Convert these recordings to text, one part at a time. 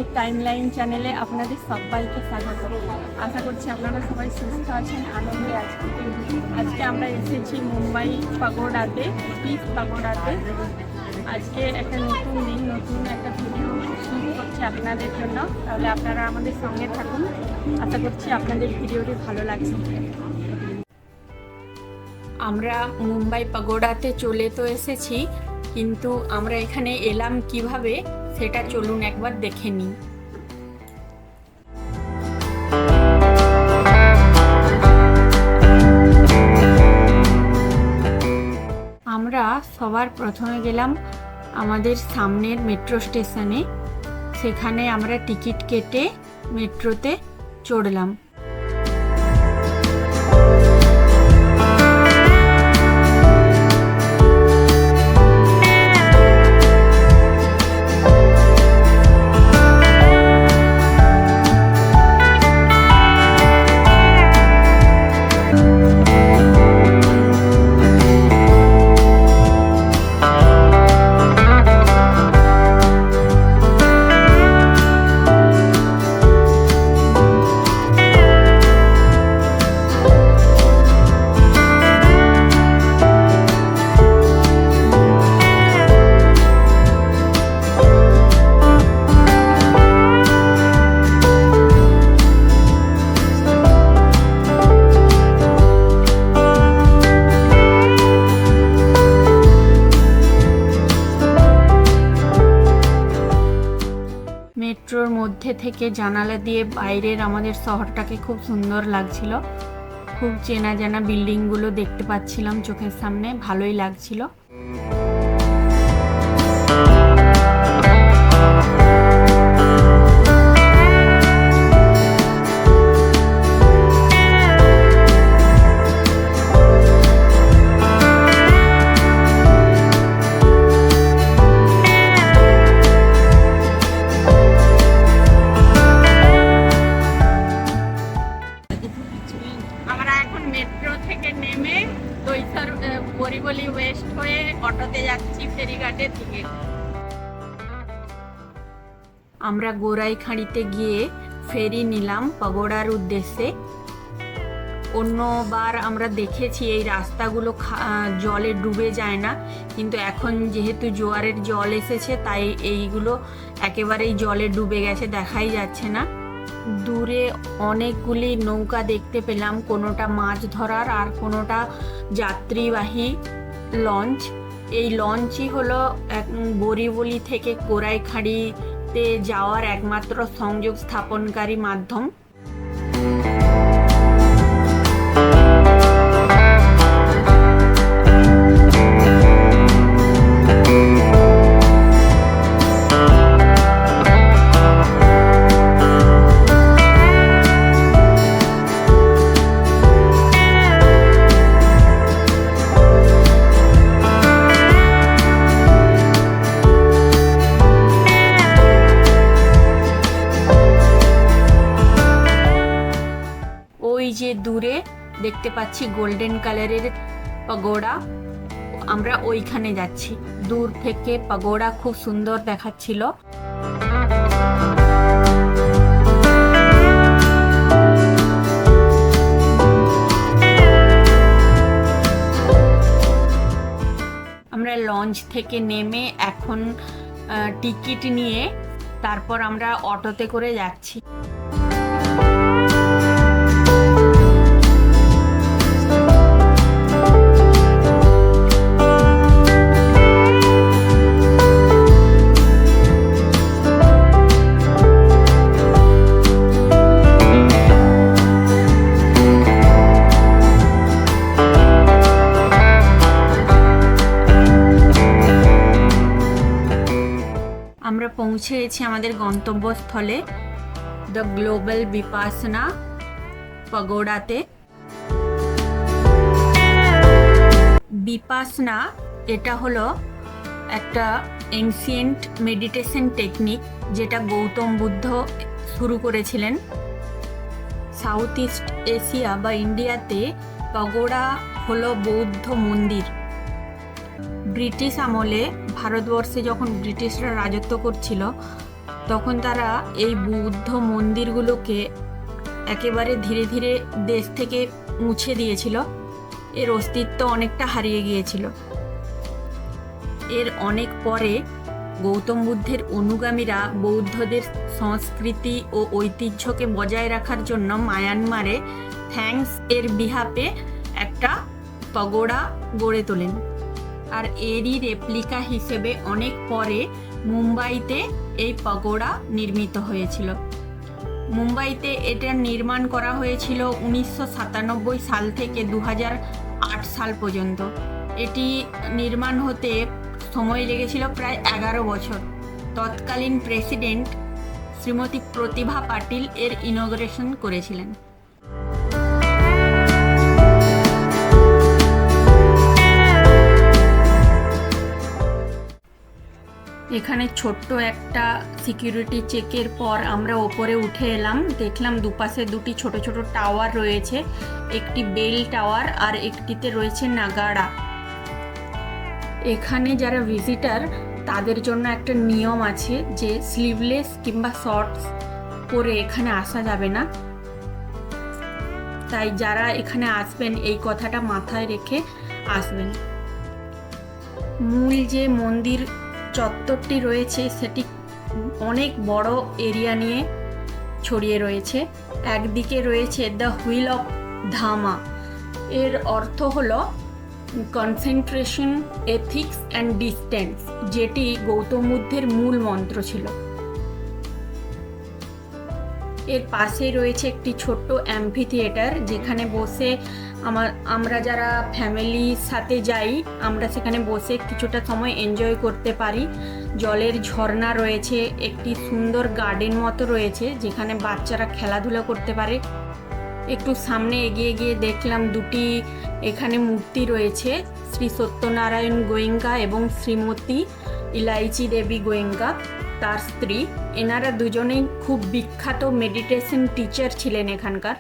Kashmir timeline চ্যানেলে আপনাদের সবাইকে স্বাগত। আশা করছি আপনারা সবাই সুস্থ আছেন, আনন্দে আছেন। আজকে আমরা এসেছি মুম্বাই পাগোডাতে, পিস পাগোডাতে। আজকে একটা নতুন দিন, নতুন একটা ভিডিও শুরু করছি আপনাদের জন্য। তাহলে আপনারা আমাদের সঙ্গে থাকুন, আশা করছি আপনাদের ভিডিওটি ভালো লাগছে। আমরা মুম্বাই পাগোডাতে চলে তো এসেছি, কিন্তু আমরা এখানে এলাম কিভাবে সেটা চলুন একবার দেখে নিই। আমরা সবার প্রথমে গেলাম আমাদের সামনের মেট্রো স্টেশনে। সেখানে আমরা টিকিট কেটে মেট্রোতে চড়লাম। মেট্রোর মধ্যে থেকে জানালা দিয়ে বাইরের আমাদের শহরটাকে খুব সুন্দর লাগছিল। খুব চেনা জানা বিল্ডিংগুলো দেখতে পাচ্ছিলাম চোখের সামনে, ভালোই লাগছিল। আমরা এখন মেট্রো থেকে নেমে দইসর বরিবলি ওয়েস্ট হয়ে অটোতে যাচ্ছি ফেরিঘাটের দিকে। আমরা গোরাইখাঁড়িতে গিয়ে ফেরি নিলাম পাগোড়ার উদ্দেশ্যে। অন্যবার আমরা দেখেছি এই রাস্তাগুলো জলে ডুবে যায় না, কিন্তু এখন যেহেতু জোয়ারের জল এসেছে তাই এইগুলো একেবারেই জলে ডুবে গেছে, দেখাই যাচ্ছে না। দূরে অনেকগুলি নৌকা দেখতে পেলাম, কোনোটা মাছ ধরার আর কোনোটা যাত্রীবাহী লঞ্চ। এই লঞ্চই হলো বরিবলি থেকে গোরাইখাঁড়িতে যাওয়ার একমাত্র সংযোগ স্থাপনকারী মাধ্যম। ওই যে দূরে দেখতে পাচ্ছি গোল্ডেন কালারের পাগোড়া, আমরা ওইখানে যাচ্ছি। দূর থেকে পাগোড়া খুব সুন্দর দেখাচ্ছিল। আমরা লঞ্চ থেকে নেমে এখন টিকিট নিয়ে তারপর আমরা অটোতে করে যাচ্ছি। আমরা পৌঁছে গেছি আমাদের গন্তব্যস্থলে, দ্য গ্লোবাল বিপাসনা পাগোড়াতে। বিপাসনা এটা হলো একটা এনসিয়েন্ট মেডিটেশন টেকনিক যেটা গৌতম বুদ্ধ শুরু করেছিলেন। সাউথ ইস্ট এশিয়া বা ইন্ডিয়াতে পাগোড়া হলো বৌদ্ধ মন্দির। ব্রিটিশ আমলে ভারতবর্ষে যখন ব্রিটিশরা রাজত্ব করছিল তখন তারা এই বুদ্ধ মন্দিরগুলোকে একেবারে ধীরে ধীরে দেশ থেকে মুছে দিয়েছিল। এর অস্তিত্ব অনেকটা হারিয়ে গিয়েছিল। এর অনেক পরে গৌতম বুদ্ধের অনুগামীরা বৌদ্ধদের সংস্কৃতি ও ঐতিহ্যকে বজায় রাখার জন্য মায়ানমারে থ্যাঙ্কস এর বিহাপে একটা পগোড়া গড়ে তোলেন। আর এরই রেপ্লিকা হিসেবে অনেক পরে মুম্বাইতে এই পগোড়া নির্মিত হয়েছিল। মুম্বাইতে এটার নির্মাণ করা হয়েছিল 1997 সাল থেকে 2008 সাল পর্যন্ত। এটি নির্মাণ হতে সময় লেগেছিল প্রায় 11 বছর। তৎকালীন প্রেসিডেন্ট শ্রীমতী প্রতিভা পাটিল এর ইনগ্রেশন করেছিলেন। এখানে ছোট্ট একটা সিকিউরিটি চেকের পর আমরা ওপরে উঠে এলাম। দেখলাম দুপাশে দুটি ছোট ছোট টাওয়ার রয়েছে, একটি বেল টাওয়ার আর একটিতে রয়েছে নাগাড়া। এখানে যারা ভিজিটার তাদের জন্য একটা নিয়ম আছে যে স্লিভলেস কিংবা শর্টস পরে এখানে আসা যাবে না। তাই যারা এখানে আসবেন এই কথাটা মাথায় রেখে আসবেন। মূল যে মন্দির চত্বরটি রয়েছে সেটি অনেক বড় এরিয়া নিয়ে ছড়িয়ে রয়েছে। একদিকে রয়েছে দ্য হুইল অফ ধামা। এর অর্থ হলো কনসেন্ট্রেশন, এথিক্স অ্যান্ড ডিস্টেন্স, যেটি গৌতম বুদ্ধের মূল মন্ত্র ছিল। এর পাশে রয়েছে একটি ছোট্ট অ্যাম্ফি থিয়েটার, যেখানে বসে আমরা যারা ফ্যামিলির সাথে যাই আমরা সেখানে বসে কিছুটা সময় এনজয় করতে পারি। জলের ঝর্ণা রয়েছে, একটি সুন্দর গার্ডেন মতো রয়েছে যেখানে বাচ্চারা খেলাধুলা করতে পারে। একটু সামনে এগিয়ে গিয়ে দেখলাম দুটি এখানে মূর্তি রয়েছে, শ্রী সত্যনারায়ণ গোয়েঙ্কা এবং শ্রীমতী ইলাইচি দেবী গোয়েঙ্কা, তার স্ত্রী। এনারা দুজনেই খুব বিখ্যাত মেডিটেশন টিচার ছিলেন এখানকার।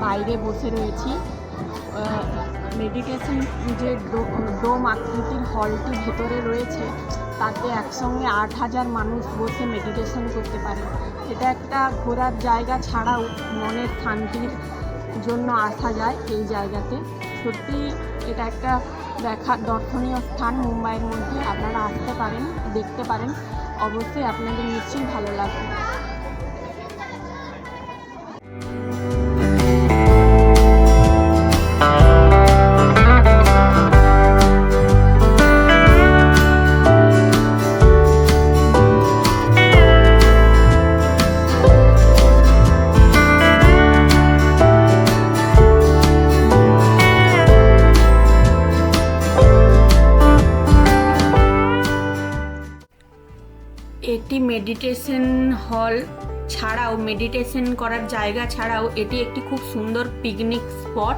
বাইরে বসে রয়েছি। মেডিটেশন যে ডোম আকৃতির হলটি ভেতরে রয়েছে তাতে একসঙ্গে 8000 মানুষ বসে মেডিটেশন করতে পারে। এটা একটা ঘোরার জায়গা ছাড়াও মনের শান্তির জন্য আসা যায় এই জায়গাতে। সত্যি এটা একটা দেখার দর্শনীয় স্থান মুম্বাইয়ের মধ্যে। আপনারা আসতে পারেন, দেখতে পারেন, অবশ্যই আপনাদের নিশ্চয়ই ভালো লাগবে। মেডিটেশন হল ছাড়াও, মেডিটেশন করার জায়গা ছাড়াও এটি একটি খুব সুন্দর পিকনিক স্পট।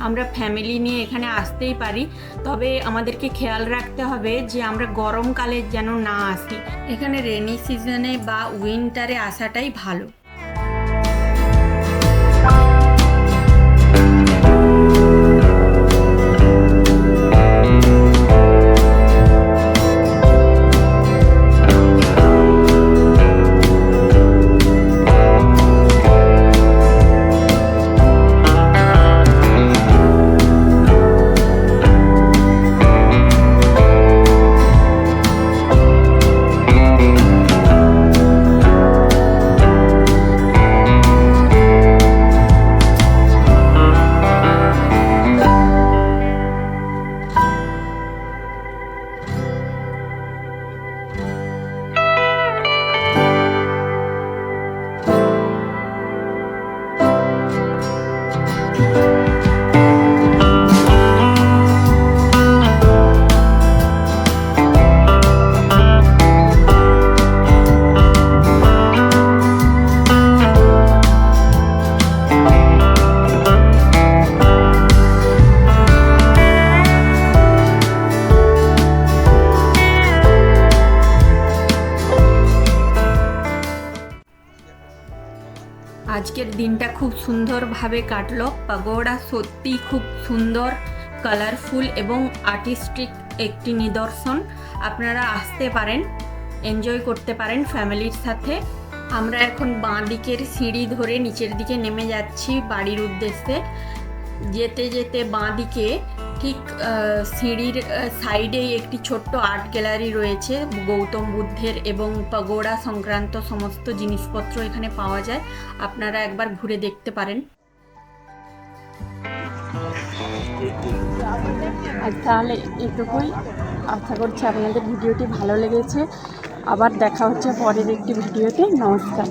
আমরা ফ্যামিলি নিয়ে এখানে আসতেই পারি, তবে আমাদেরকে খেয়াল রাখতে হবে যে আমরা গরমকালে যেন না আসি। এখানে রেনি সিজনে বা উইন্টারে আসাটাই ভালো। আজকের দিনটা খুব সুন্দরভাবে কাটলো। পাগোড়া সত্যিই খুব সুন্দর, কালারফুল এবং আর্টিস্টিক একটি নিদর্শন। আপনারা আসতে পারেন, এনজয় করতে পারেন ফ্যামিলির সাথে। আমরা এখন বাঁ দিকের সিঁড়ি ধরে নিচের দিকে নেমে যাচ্ছি বাড়ির উদ্দেশ্যে। যেতে যেতে বাঁ দিকে ঠিক সিঁড়ির সাইডেই একটি ছোট্ট আর্ট গ্যালারি রয়েছে গৌতম বুদ্ধের, এবং পাগোড়া সংক্রান্ত সমস্ত জিনিসপত্র এখানে পাওয়া যায়। আপনারা একবার ঘুরে দেখতে পারেন। আর তাহলে এটুকুই, আশা করছি আপনাদের ভিডিওটি ভালো লেগেছে। আবার দেখা হচ্ছে পরের একটি ভিডিওতে। নমস্কার।